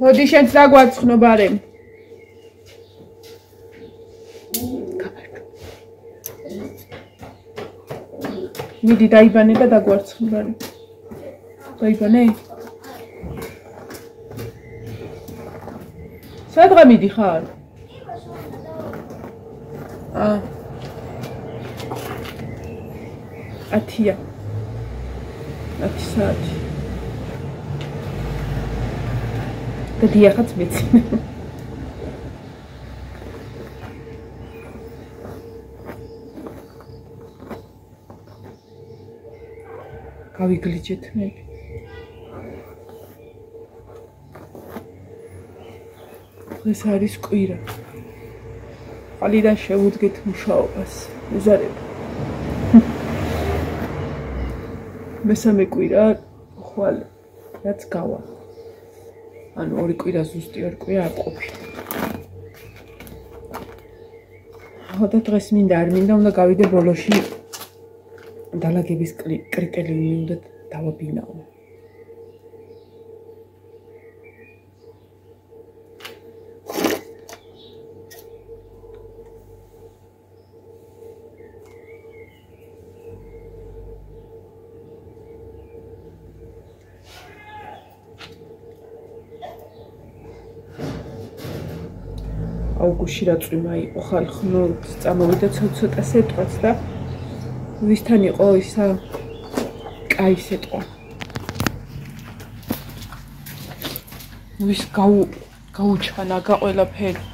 მოდი შენც დაგვაცხნო ბარემ. მიდი დაიბანე და დაგვაცხნო ბარემ. დაიბანე? სადღა მიდიხარ? ათია. 10 საათი. და დიახაც მეცი. გავიგლიჯეთ მე. დღეს არის კვირა. ყალიდან შევუდგეთ მუშაობას. მეზარება. მესამე კვირა ხვალ რაც გავა. ანუ ორი კვირა ზუსტი ორი კვირა არ ყოფილა. ახლა დღეს მინდა არ მინდა უნდა გავიდე ბოლოში დალაგების კრიტერიუმი უნდა დავაბინაო. აუგუსტში რა წვიმა იყო ხალხნო წამოვიდა ცოტა სეტყვაც და ვისთან იყო ისა კაი სეტყვა ვის გაუჩანაგა ყველაფერი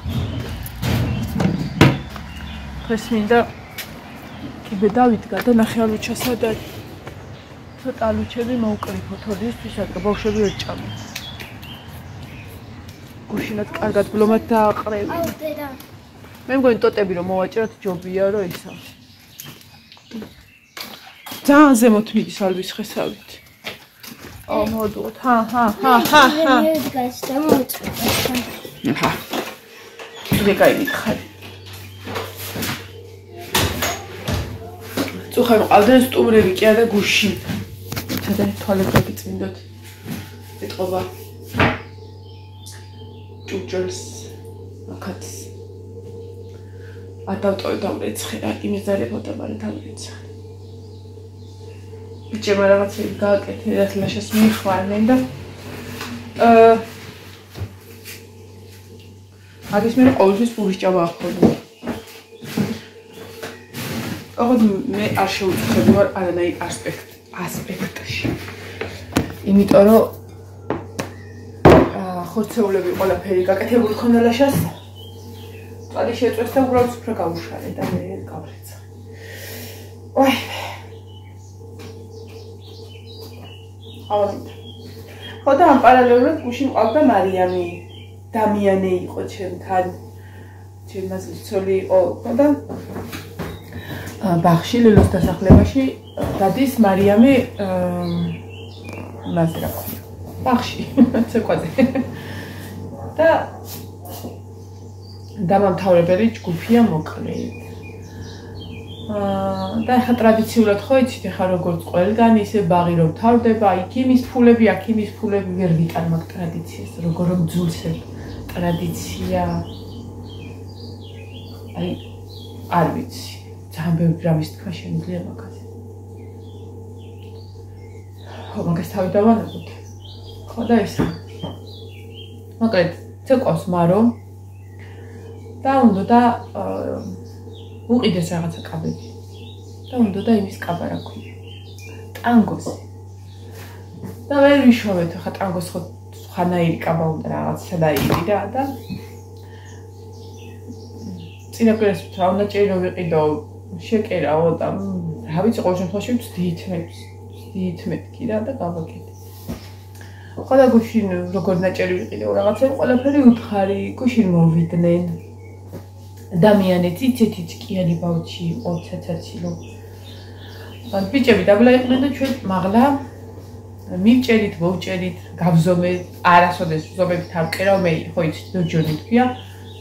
დღეს მინდა კიბე დავიდგა და ნახე ალუჩა სად არის ცოტა ალუჩები მოვკრიფოთ ოდისთვის რადგან ბავშვები ვერ ჭამენ გუშინად კარგად ბლომად დააყრევი. მე მგონი ტოტები რომ მოვაჭრათ ჯობია რომ ისა. ძალიან ზემოთ მიდის ალვის ხესავით. მოდოთ. ჰა. მე გაიგიხარ. წუხარ ყავდნენ სტუმრები კი არა გუშინ. სადა თვალები წმინდოთ. ეთყობა. ჭურჭელს აქაც ადავტოვე დამრეცხე რა იმიზარებოდა მაგრამ დამრეცხე ბიჭებმა რაღაცები გააკეთე და ლაშას მიხვალნენ და აგის მე ყოველთვის პურის ჭამა ახორდა ოღონდ მე არ შეუწყები ვარ არანაირ ასპექტში იმიტომ რომ ხორცეულები ყველაფერი გაკეთებული ქონდა ლაშას. წალი შეწვეს და უბრალოდ უფრო გავუშალე და მე გავრეცა. ვაი. ხო და ამ პარალელურად გუშინ ყავდა მარიამი. დამიანე იყო ჩემთან. ჩემს ცოლი იყო და ბაღში ლელოს დასახლებაში დადის მარიამი მასე რა ქვია. ბაღში ცეკვაზე. და დამამთავრებელი ჯგუფია მოკლედ. და ახლა ტრადიციულად ხო იცით ახლა როგორც ყველგან ისე ბაღი რომ თავდება, იქ იმის ფულები, აქ იმის ფულები ვერ ვიტან მაგ ტრადიციას, როგორ რომ ძულსებ ტრადიცია. აი არ ვიცი, ძალიან ბევრი რამის თქვა შემიძლია მაგაზე. ხო, მაგას თავი დავანებოთ. ხო და ეს. მოკლედ ცეკვავს მარო და უნდა და უყიდეს რაღაცა კაბები და უნდა და იმის კაბა რა ქვია ტანგოს და ვერ ვიშოვეთ ხა ტანგოს ხო ხანაირი კაბა უნდა რაღაც სადაირი და წინაპირას რა უნდა ჭირო ვიყიდო შეკერაო და რა ვიცი ყოველ შემთხვევაში ვცდით მეთქი და გავაკეთე ხო და გუშინ როგორ ნაჭერი ვიყიდო რაღაცა ყველაფერი უთხარი გუშინ მოვიდნენ დამიანეთ იცით ჭკიანი ბავშვი იყო ცაცაცი რომ ან ბიჭები დაბლა იყვნენ და ჩვენ მაღლა მივჭერით მოვჭერით გავზომე არასოდეს ზომებით არ ყერავ მე ხო იცით დოჯონი თქვია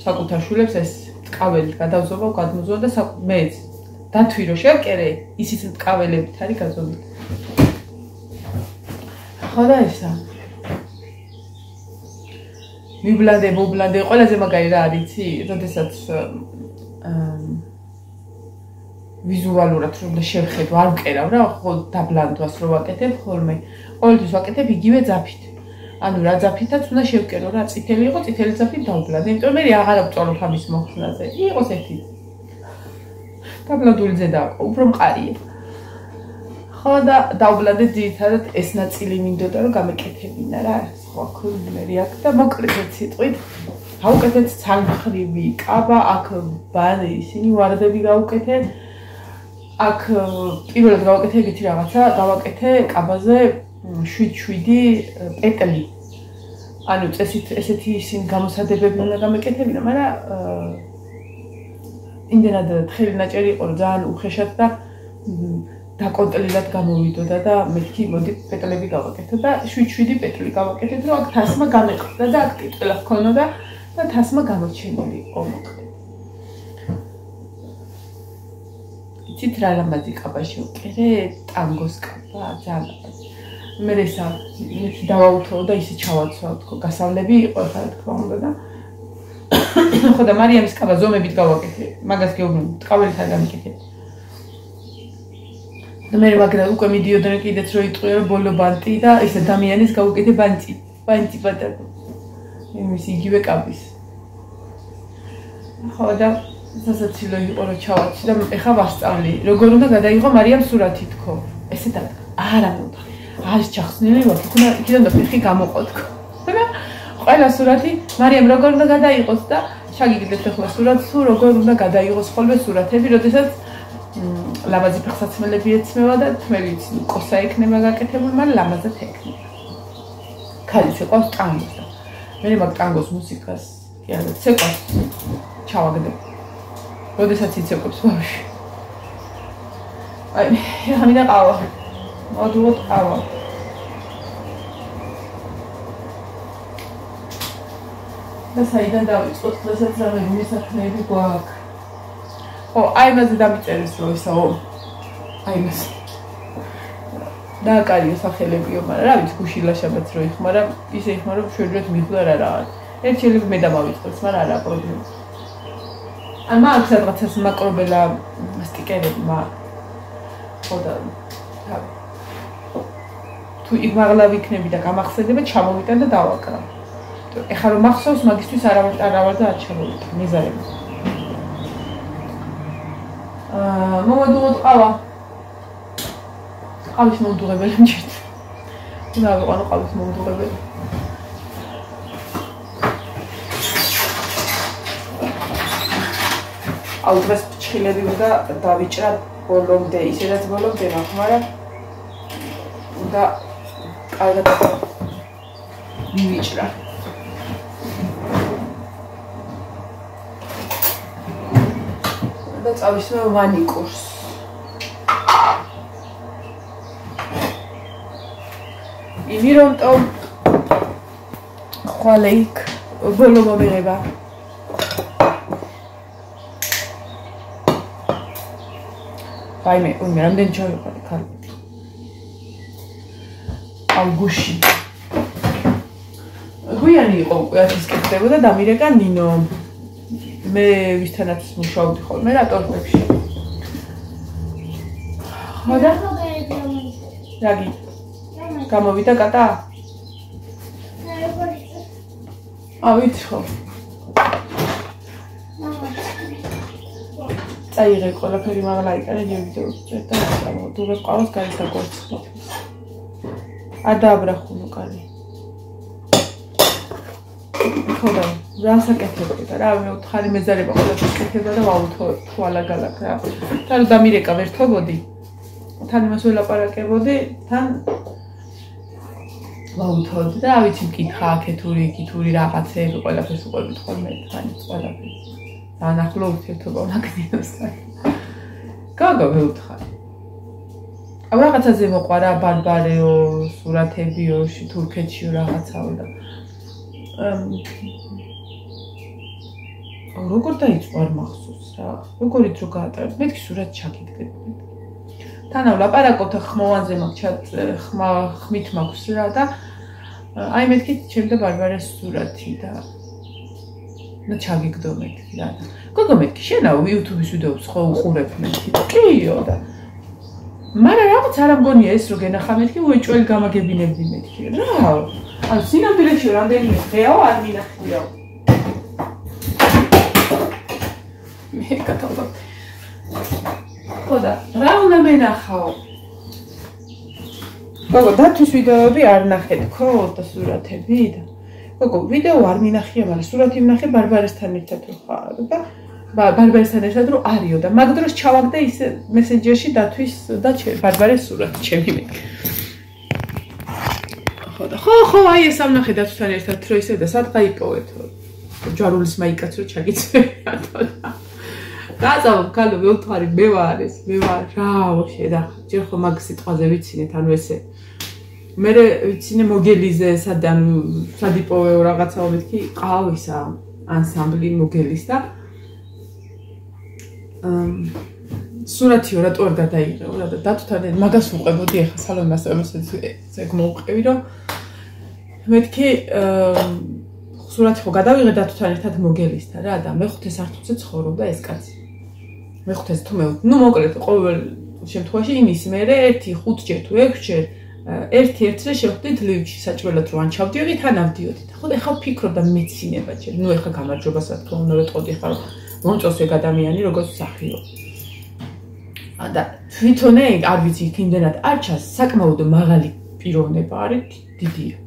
საკუთარ შულებს ეს ტკაველით გადავზომავ გადმოზვა და მეც დათვირო შევკერე ისიც ტკაველებით არის გაზომით ხო და ესა მიბლანდე, მობლანდე, ყველაზე მაგარი რა არის, იცი? როდესაც ვიზუალურად რომ შევხედო, არ ვკერავ რა, ხო დაბლანდვას რო ვაკეთებ ხოლმე. ყოველთვის ვაკეთებ იგივე ძაფით. ანუ რა ძაფითაც უნდა შევკერო რა, წითელი იყო, წითელი ძაფით დავბლანდე. იმიტომ მე აღარ ვწოლობ ამის მოხსნაზე. იყოს ერთი დაბლანდული ზედა, უფრო მყარია. ხო და დავბლანდე ძირითადად ეს ნაწილი მინდოდა რომ გამეკეთებინა რა, სხვა ქონმერი აქ და მოკლედ სიტყვით გავუკეთეთ ცალმხრივი კაბა, აქ ბანი ისინი ვარდები გავუკეთეთ. აქ პირველად გავაკეთე ეგეთი რაღაცა, გავაკეთე კაბაზე 7-7 პეტლი. ანუ წესით ესეთი ისინი გამოსადებები უნდა გამეკეთებინა, მაგრამ იმდენად თხელი ნაჭერი იყო, რომ ძალიან უხეშად და დაკონტროლად გამოვიდოდა და მეთქი მოდი პეტლები გავაკეთე და 7-7 პეტლი გავაკეთეთ, რომ აქ თასმა გამეყდა და აქ ტიტყელა ჰქონოდა და თასმა გამოჩენილი იყო მოკლედ. იცით რა ლამაზი კაბა შევკერე, ტანგოს კაბა, ძალიან ლამაზი. მე ესა დავაუთო და ისე ჩავაცვა თქო, გასავლები იყო ხა თქო უნდა და ხო და მარიამის კაბა ზომებით გავაკეთე, მაგას გეუბნები, ტყაველთან გამიკეთე. და მე მაგრამ უკვე მიდიოდნენ კიდეც რო იტყვია რომ ბოლო ბანტი და ეს ადამიანის გავუკეთე ბანტი პატარა. იმის იგივე კაბის. ხო და სასაცილო იყო რომ ჩავაცი და ეხა ვასწავლი. როგორ უნდა გადაიღო მარიამ სურათი თქო. ესე და არა უნდა. არის ჩახსნილი ვარ, იქიდან და ფეხი გამოყო თქო. და ყველა სურათი მარიამ როგორ უნდა გადაიღოს და შეგიგდეთ ახლა სურათს თუ როგორ უნდა გადაიღოს ხოლმე სურათები, როდესაც ლამაზი ფეხსაცმელები ეცმევა და თმები იცი კოსა ექნება გაკეთებული, მაგრამ ლამაზად ექნება. ქალის ეყავს ტანგოს და მე მაგ ტანგოს მუსიკას კი არა ცეკვას ჩავაგდებ. როდესაც იცეკვებს ბავშვი. აი, ამინა ყავა. მოდუოთ ყავა. და საიდან დავიწყოთ, დღესაც რა მისაქმეები გვაქვს. ო, აი მასე დამიწერეს რომ ისაო. აი მას. დააკარიო სახელებიო, მაგრამ რა ვიცი, გუშილაშაბაც რო იხმარა, ისე იხმარა, რომ შეიძლება მიხვდა რა რაღაც. ერთ შეიძლება მე დამავიწყდეს, მაგრამ არა პრობლემა. ან მაგ სადღაცას მაკრობელა სტიკერები მაგ. ხო და თუ იმაღლა ვიქნები და გამახსენდება, ჩამოვიტან და დავაკრა. ეხლა რომ მახსოვს, მაგისთვის არავარ და არ ჩამოვიტან, მეზარება. მომდუღოთ ყავა. ყავის მომდუღებელი მჭირთ. უნდა ავიყვანო ყავის მომდუღებელი. აუ დღეს ფრჩხილები უნდა დავიჭრა ბოლომდე, ისედაც ბოლომდე მაქვს, მაგრამ უნდა კარგად მივიჭრა. და წავისვე ვანიკურს. იმირონტო ხვალე იქ ბოლო მომიღება. ვაიმე, რამდენი ჩავიყარე ქალი. აუგუში. გვიანი იყო უკვე ის კეთდებოდა დამირეკა ნინო. მე ვისთანაც მუშაობდი ხოლმე რა ტორფებში. ხოდა? რაგი? გამოვიდა კატა? ავით ხო. წაიღე ყველაფერი მაგლა იკარე ვიდეო წერდა და თუ ვეყავს გაისაკოცხლო. არ დააბრახუნო კარი. ხოდა რასაკეთებდი და რა მე უთხარი მეზარება ყველაფერს კეთებდა და ვაუთო თვალაგალაკ რა. თან დამირეკა ვერთობოდი. თან იმას ველაპარაკებოდი, თან ვაუთოდი და ავიცი მკითხა აქეთური, იქითური რაღაცეები ყველაფერს უყვებით ხოლმე თან ყველაფერს. ანახლო ურთიერთობა მაგნიოსთან. გაგა მეუთხარი. ამ რაღაცაზე მოყვარა ბარბარეო, სურათებიო, თურქეთშიო რაღაცაო და როგორ დაიწყო არ მახსოვს რა. როგორიც რო გაატარებ, მეთქი სურათ ჩაგიგდებ. თანავ ლაპარაკობთ ხმოვანზე მაქვს ხმით მაქვს რა და აი მეთქი ჩემ და ბარბარას სურათი და ჩაგიგდო მეთქი რა. გოგო მეთქი შენაო YouTube-ის ვიდეოებს ხო უყურებ მეთქი. კიო და მაგრამ რაღაც არ ამგონია ეს რო გენახა მეთქი უეჭველი გამაგებინებდი მეთქი. რა? ანუ სინამდვილეში რამდენიმე დღეაო არ მინახიაო. მე კატალოგ. ხოდა რა უნდა მენახაო? გოგო დათვის ვიდეოები არ ნახეთ ხო და სურათები და გოგო ვიდეო არ მინახია მაგრამ სურათი მინახე ბარბარესთან ერთად რო ხარ და ბარბარესთან ერთად რო არიო და მაგ დროს ჩავაგდე ის მესენჯერში დათვის და ბარბარეს სურათი ჩემი მე ხო აი ეს ამნახე დათვისთან ერთად რო ისე და სად გაიპოვეთო ჯარულის მაიკაც რო ჩაგიწევიათო და გაზავ კალო ვეუთარი მე ვარ რა ვაშე და ჯერ ხო მაგ სიტყვაზე ვიცინეთ ანუ ესე მე ვიცინე მოგელიზე სადან სადიპოვეო რაღაცაო მეთქი ყავისა ანსამბლი მოგელის და სურათიო რატო არ გადაიღეო რა და დათვთან მაგას უყებოდი ახლა სალონი მასწავლებელს ეგ მოვყევი რომ მეთქი სურათი ხო გადავიღე დათვთან ერთად მოგელისთან რა და მეხუთე სართულზე ცხოვრობდა ეს კაცი მეხუთეზე თუ ნუ მოკლედ ყოველ შემთხვევაში იმის მე 1-5 თუ 6 ერთ-ერთ რე შევხვდით ლივში საჭმელად რო ანჩავდიოდი თან ავდიოდი და ხო ეხლა ვფიქრობ და მეცინება ჯერ ნუ ეხლა გამარჯვებას რა თქმა უნდა ვეტყოდი ხარ მომწონს ეგ ადამიანი როგორც სახიო და თვითონ არ ვიცი იმდენად არ ჩანს საკმაოდ მაღალი პიროვნება არის დიდია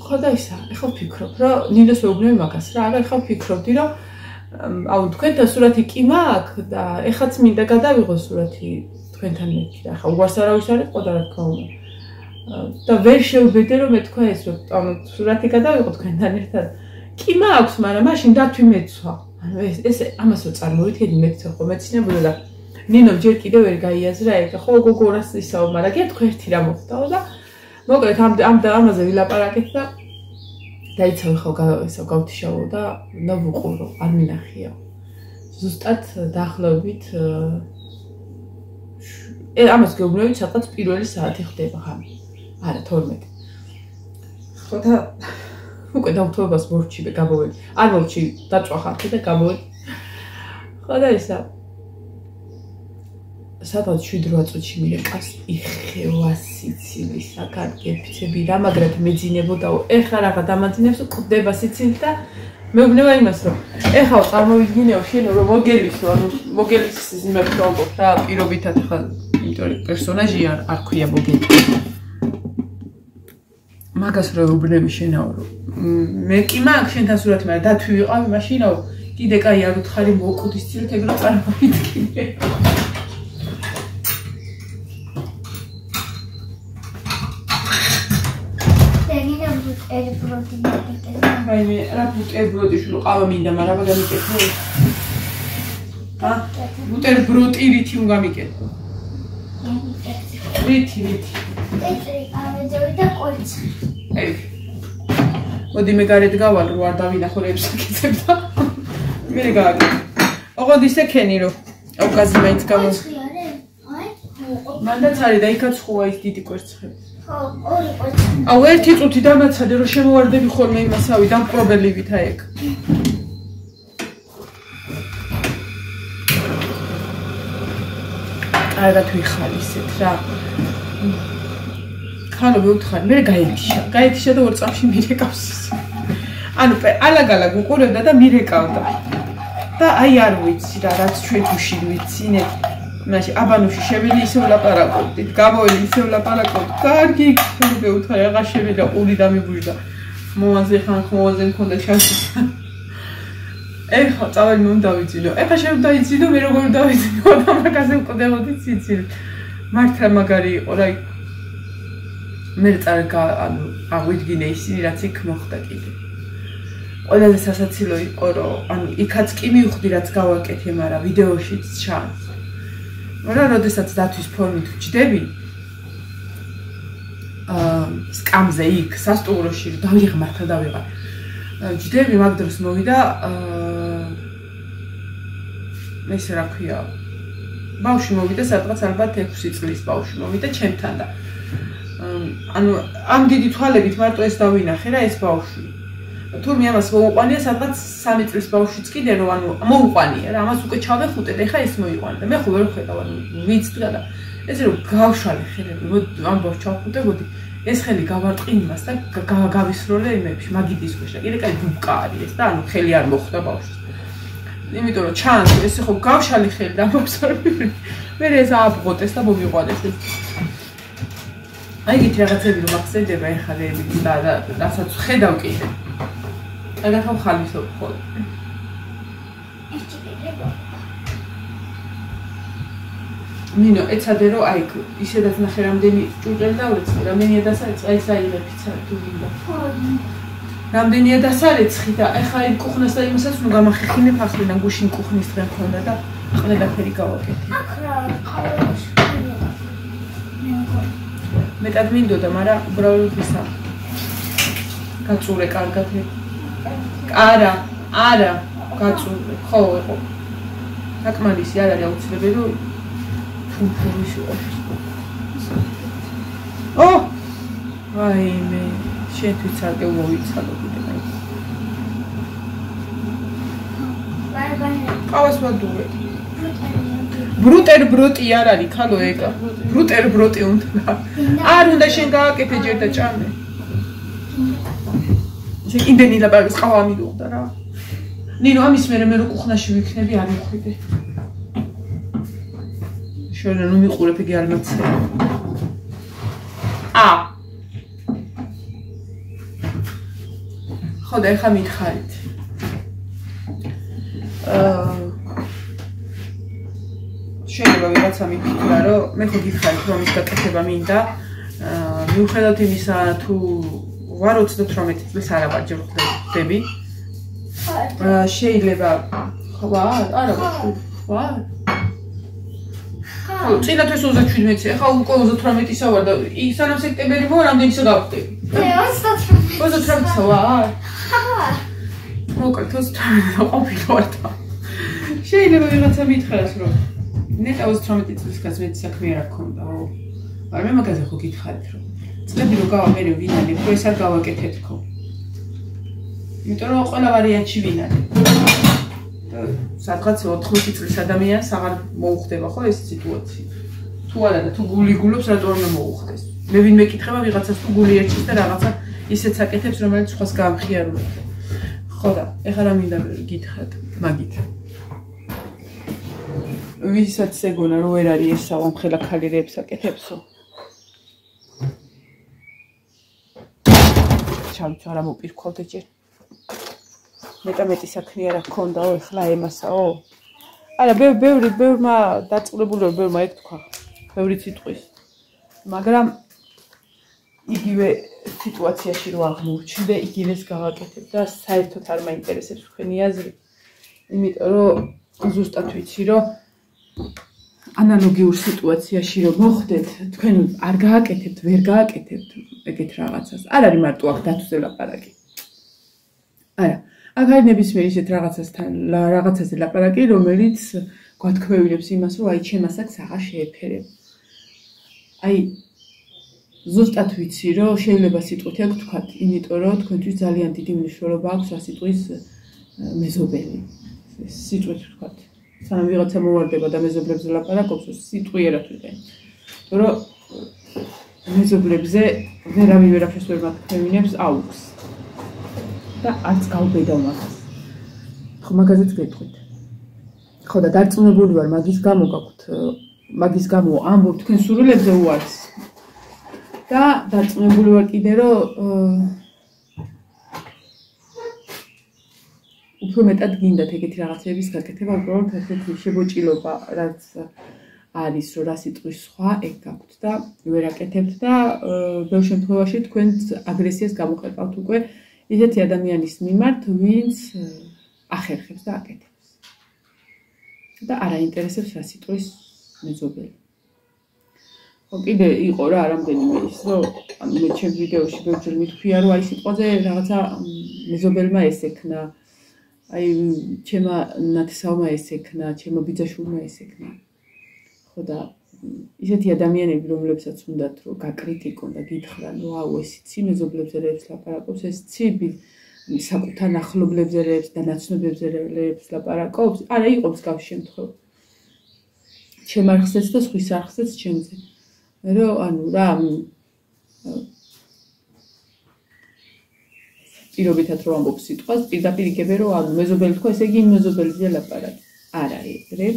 ხო და ისა ეხლა ვფიქრობ რომ ნინოს ვეუბნები მაგას რა არა ეხლა ვფიქრობდი რომ აუ თქვენთან სურათი კი მაქვს და ეხლაც მინდა გადავიღო სურათი თქვენთან მეთქი და ახლა უარს არავის არ იყო და რა თქმა უნდა და ვერ შევბედე რომ მეთქვა ეს რომ ანუ სურათი გადავიღო თქვენთან ერთად კი მაქვს მაგრამ მაშინ დათვი მეცვა ანუ ეს ამას რო წარმოვიდგინე მეცვა ხო მეცინებოდა და ნინო ჯერ კიდევ ვერ გაიაზრა ეგ ხო გოგო რას ისაო მაგრამ გეთქვი ერთი რა მოხდაო და მოკლედ ამაზე ვილაპარაკეთ და დაიცავი ხო ისო გავთიშავო და უნდა ვუყურო არ მინახია ზუსტად დაახლოებით ამას გეუბნებით სადღაც პირველი საათი ხდება ხამი არა 12 ხო და უკვე დავთვალებას მორჩი გამოვედი არ მორჩი დაწვა ხალხი და გამოვედი ხო და ისა სადღაც 7-8 წუთში მირეკავს იხევა სიცილისაგან გეფიცები რა მაგრად მეძინებოდაო ეხლა რაღა დამაძინებს ყდება სიცილი და მეუბნება იმას რომ ეხლა წარმოვიდგინეო შენ რომ მოგელისო ანუ მოგელის იმებს ვამბობ რა პირობითად ხა იმიტომ პერსონაჟი არ ქვია მოგელი მაგას რომ ეუბნები შენაო რომ მე კი მაგ შენთან სურათი მაგრამ დათვი ვიყავი მაშინაო კიდე კაი არ უთხარი მოკვდის ცილით ეგ რა წარმოვიდგინე აი მე რა ბუტერბროდი შულო ყავა მინდა მაგრამ რა გამიკეთო ა ბუტერბროდი რითი უნდა გამიკეთო რითი ავეძოვი და ყოიცი აი მოდი მე გარეთ გავალ რო არ დავინახო რებს აკეთებ და მე გააკეთე ოღონდ ისე ქენი რომ ოკაზი მაინც გამო მანდაც არის და იქაც ხოა ის დიდი კვერცხები აუ ერთი წუთი დამაცადე რომ შემოვარდები ხოლმე იმასავი დამპყრობელივით აი ეგ კარგად ვიხარ ისეთ რა ხანო ვუთხარ მე გაეთიშა და ორ წამში მირეკავს ანუ ალაგ-ალაგ უყურებდა და მირეკავდა და აი არ ვიცი რა რაც ჩვენ თუში ვიცინეთ მაშინ აბანოში შეველი ისე ვლაპარაკობდით გამოველი ისე ვლაპარაკობდით კარგი ხმები უთხარი აღარ შევიდა ყური დამიბურდა მოაზე ხანხმოაზე მქონდა შანსი ეხლა წავედი მე დავიძინო ეხლა შევ დაიძინო მე როგორ დავიძინო და მაგაზე მყდებოდი ციცილი მართლა მაგარი იყო რა მე ანუ აღვიდგინე ისინი რაც იქ მოხდა კიდე ყველაზე სასაცილო იყო რომ ანუ იქაც კი მივხვდი რაც გავაკეთე მაგრამ ვიდეოშიც ჩანს მაგრამ როდესაც დათვის ფორმით ვჯდები სკამზე იქ სასტუმროში დავიღე მართლა დავიღე ჯდები მაგ დროს მოვიდა ეს რა ქვია ბავშვი მოვიდა სადღაც ალბათ 6 წლის ბავშვი მოვიდა ჩემთან და ანუ ამ დიდი თვალებით მარტო ეს დავინახე რა ეს ბავშვი. თუ მე ამას მოუყვანია სადღაც 3 წლის ბავშვიც კიდე რომ ანუ მოუყვანია რა ამას უკვე ჩავეხუტეთ ეხა ეს მოიყვანდა და მე ხო ვერ ხედავ ანუ ვიცდგა და ეს რომ გავშალე ხელები ამ ბავშვს ჩავხუტებოდი ეს ხელი გავარტყი იმას და გავისროლე იმებში მაგიდის ქვეშ და კიდე კაი ბუბკა არის ეს და ანუ ხელი არ მოხვდა ბავშვს იმიტომ რომ ჩანს ეს ხო გავშალე ხელი და ბავშვს მე ეს ააბღოტეს და მომიყვანეს ეს აი გით რაღაცები რომ ახსენდება ეხლა და რასაც ხედავ კიდე და ხო ხალისობ ხოლმე. ნინო, ეცადე რომ აი ისედაც ნახე რამდენი ჭურჭელი დავრეცხი, რამდენია დასარეცხი, აი საიღებიცა თუ გინდა. რამდენია დასარეცხი და ეხლა აი კუხნას და იმასაც ნუ გამახეხინებ ახლა გუშინ კუხნის დღე მქონდა და ყველაფერი გავაკეთე. მეტად მინდოდა, მაგრამ უბრალოდ ისა გაწურე კარგად არა, გაწურე, ხო, იყო. საკმარისი არ არის აუცილებელი რომ ფუნქციონის იყოს. ო! ვაიმე, შენთვის არკე მოვიცალო კიდე აი. ყავას ვადურე. ბრუტი არ არის, ხალო ეგა. ბრუტი უნდა. არ უნდა შენ გააკეთე ჯერ და ჭამე. იმდენი ლაპარაკის ყავა მიდუხდა რა. ნინო ამის მერე მე რო კუხნაში ვიქნები არ მიხვიდე. შენ ნუ მიყურებ იგი არ მოცე. ხო და ეხა მითხარით. შეიძლება ვიღაცა მიფიქრა რომ მე ხო გითხარით რომ ის გაკეთება მინდა. მიუხედავად იმისა თუ ვარ 38 წლის არაბაჯერ ხდები. შეიძლება ხო არა ვარ. ხო, წინათ ეს 37-ი, ახლა უკვე 38-ისა ვარ და სანამ სექტემბერი მოვა რამდენისა გავხდები. 38-ისა ვარ. მოკლედ 38-ისა ყოფილი და შეიძლება ვიღაცა მითხრას რომ ნეტა 38 წლის კაცს მეტი საქმე არ აქვს. მაგრამ მე მაგაზე ხო გითხარით რომ წლები რო გავა მე ვინანებ, ხო ეს არ გავაკეთებ ხო. იმიტომ რომ ყველა ვარიანტში ვინანებ. სადღაც 80 წლის ადამიანს აღარ მოუხდება ხო ეს სიტუაცია. თუ არა და თუ გული გულობს რატო არ მოუხდეს. მე ვინ მეკითხება ვიღაცას თუ გული ერჩის და რაღაცა ისეც აკეთებს რომელიც სხვას გაამხიარებს. ხო და ეხლა რა მინდა გითხრათ მაგით. ვისაც ეგონა რომ ვერ არის ეს ამხელა ქალირებს აკეთებსო. ჩავით არა მოპირქვალთ ჯერ. მეტი საქმე არა გქონდაო ეხლა ემასაო. არა ბევრმა დაწყებული ბევრმა ეგ თქვა. ბევრი სიტყვის. მაგრამ იგივე სიტუაციაში რო აღმოჩნდე, იგივეს გავაკეთებ და საერთოდ არ მაინტერესებს თქვენი აზრი. იმიტომ რომ ზუსტად ვიცი რომ ანალოგიურ სიტუაციაში რომ მოხდეთ, თქვენ არ გააკეთებთ, ვერ გააკეთებთ ეგეთ რაღაცას. არ არის მარტო აქ დათვზე ლაპარაკი. არა, აქ არის ნებისმიერ ისეთ რაღაცაზე ლაპარაკი, რომელიც გვათქმევინებს იმას, რომ აი ჩემ ასაკს აღარ შეეფერებ. აი ზუსტად ვიცი, რომ შეიძლება სიტყვით აქ თქვათ, იმიტომ რომ თქვენთვის ძალიან დიდი მნიშვნელობა აქვს რა სიტყვის მეზობელი. სიტყვით თქვათ. სანამ ვიღაცა მოვარდება და მეზობლებზე ლაპარაკობს, სიტყვიერად ვიყენ. რომ მეზობლებზე ვერავინ ვერაფერს ვერ მათქმევინებს აუქს. და არც გავბედავ მაგას. ხო მაგაზეც გეტყვით. ხო და დარწმუნებული ვარ მაგის გამო ამბობ თქვენ სურვილებზე უარს. და დარწმუნებული ვარ კიდე რომ უფრო მეტად გინდათ ეგეთი რაღაცების გაკეთება, უბრალოდ ესეთი შეგოჭილობა რაც არის რომ რა სიტყვის სხვა ეგ გაქვთ და ვერ აკეთებთ და ბევრ შემთხვევაში თქვენ აგრესიას გამოხატავთ უკვე ისეთი ადამიანის მიმართ, ვინც ახერხებს და აკეთებს. და არ აინტერესებს რა სიტყვის მეზობელი. ხო კიდე იყო რა რამდენიმე ის რომ მე ჩემ ვიდეოში ბევრჯერ მithქვია რომ აი სიტყვაზე რაღაცა მეზობელმა ესექნა. აი ჩემა ნათესავმა ესექნა, ჩემო ბიძაშვილმა ესექნა. ხო და ისეთი ადამიანები, რომლებსაც უნდათ რომ გაკრიტიკონ და გითხრან, რომ აუ ეს იცი მეზობლებზე რეებს ლაპარაკობს, ეს ციბი საკუთარ ახლობლებზე რეებს და ნაცნობებზე რეებს ლაპარაკობს, არა იყო მსგავს შემთხვევა. ჩემ არხზეც და სხვის არხზეც ჩემზე. რომ ანუ რა პირობითად რომ ამბობ სიტყვას, პირდაპირ იგებე რომ ანუ მეზობელი თქვა, ესე იგი იმ მეზობელზე ლაპარაკი. არა ეგრე.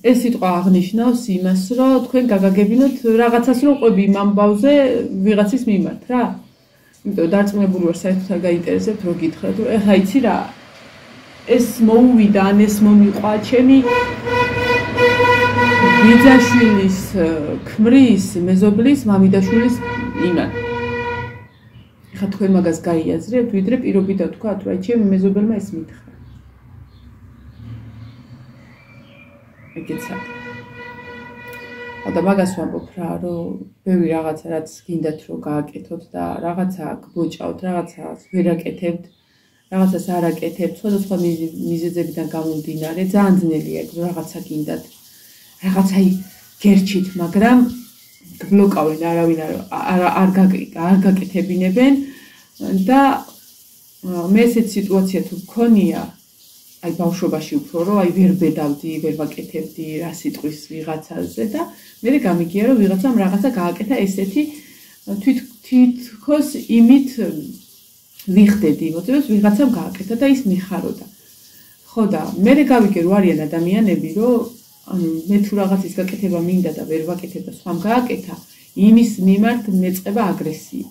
ეს სიტყვა აღნიშნავს იმას, რომ თქვენ გაგაგებინოთ რაღაცას რომ ყვები იმ ამბავზე ვიღაცის მიმართ რა. იმიტომ დარწმუნებული ვარ საერთოდ არ გაინტერესებთ რომ გითხრათ, რომ ეხა იცი რა ეს მოუვიდა ან ეს მომიყვა ჩემი ბიძაშვილის ქმრის მეზობლის მამიდაშვილის იმან. ეხა თქვენ მაგას გაიაზრებთ, ვიდრე პირობითად თქვათ, რომ აი ჩემი მეზობელმა ეს მითხრა. ეგეცა. და მაგას ვამბობ რა, რომ ბევრი რაღაცა რაც გინდათ რომ გააკეთოთ და რაღაცა გბოჭავთ, რაღაცას ვერ აკეთებთ, რაღაცას არ აკეთებთ, სხვადასხვა მიზეზებიდან გამომდინარე, ძალიან ძნელია ეგ რაღაცა გინდათ. რაღაცა გერჩით, მაგრამ გბლოკავენ არავინ არ გაკეთებინებენ და მე ესეთ სიტუაცია თუ მქონია აი ბავშვობაში უფრო რომ აი ვერ ბედავდი, ვერ ვაკეთებდი რა სიტყვის ვიღაცაზე და მე გამიგია რომ ვიღაცამ რაღაცა გააკეთა ესეთი თვითქოს იმით ვიხდედი იმოწმებს ვიღაცამ გააკეთა და ის მიხაროდა. ხო და მე გავიგე რომ არიან ადამიანები რომ ანუ მე თუ რაღაცის გაკეთება მინდა და ვერ ვაკეთებ და სხვამ გააკეთა, იმის მიმართ მეწყება აგრესია.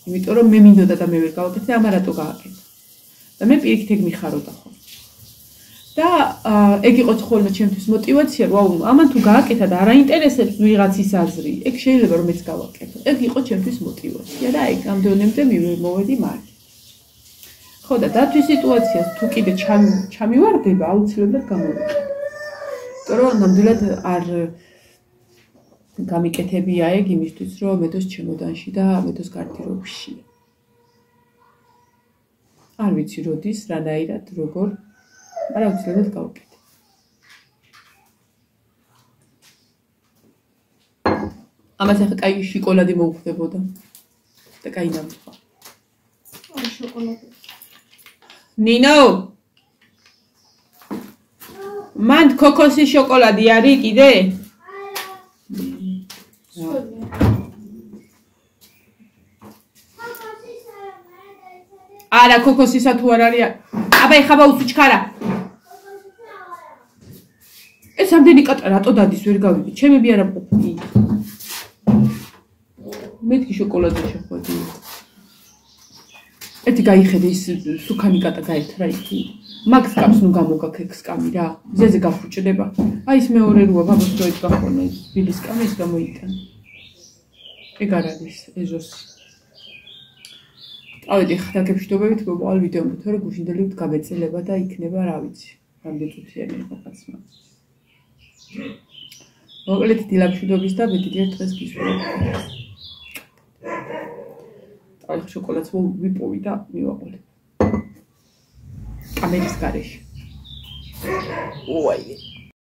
იმიტომ რომ მე მინდოდა და მე ვერ გავაკეთე, ამა რატო გააკეთა? და მე პირიქით ეგ მიხაროდა ხო. და ეგ იყო ხოლმე ჩემთვის мотиваცია, რომ აუ ამან თუ გააკეთა და არ აინტერესებს ვიღაცის აზრი, ეგ შეიძლება რომ მეც გავაკეთო. ეგ იყო ჩემთვის мотиваცია და ეგ ამდენემდე მივმოვედი მალე. ხო და დათვის სიტუაციას თუ კიდე ჩამივარდება, აუცილებლად გამოვიყენე. იმიტომ რომ ნამდვილად არ გამიკეთებია ეგ იმისთვის, რომ მედოს ჩემოდანში და მედოს გარდირობში. არ ვიცი როდის, რანაირად, როგორ, მაგრამ აუცილებლად გავუკეთე. ამას ახლა კაი შოკოლადი მოუხდებოდა და კაი ნამტყვა. აი შოკოლადი. ნინო! მან ქოქოსის შოკოლადი არის კიდე? არა, ქოქოსისა თუ არ არის. აბა ეხაბა უსუჩქარა. ეს ამდენი კატა რატო დადის ვერ გავიგე. ჩემები არა მყოფი. მეთქი შოკოლადი შეხვედი. ეთი გაიხედე ის სუქანი კატა გაერთრა იქი. მაგს კაპს ნუ გამოგაქ ეგ სკამი რა. ზეზე გაფუჭდება. აი ეს მეორე როა ბაბოს დროით გახონა ის ბილის სკამი ის გამოიტანა. ეგ არ არის ეზოსი. ავედი ხდაგებშდობებით მომავალ ვიდეომდე თორე გუშინდელი გაბეწელება და იქნება რა ვიცი რამდენი წუთიანი იყო კაცმა. მოკლედ დილამშვიდობის და ბედნიერ დღეს გისურვებ. აი შოკოლადს ვიპოვი და მივაყოლე. კამერის გარეშე. უაი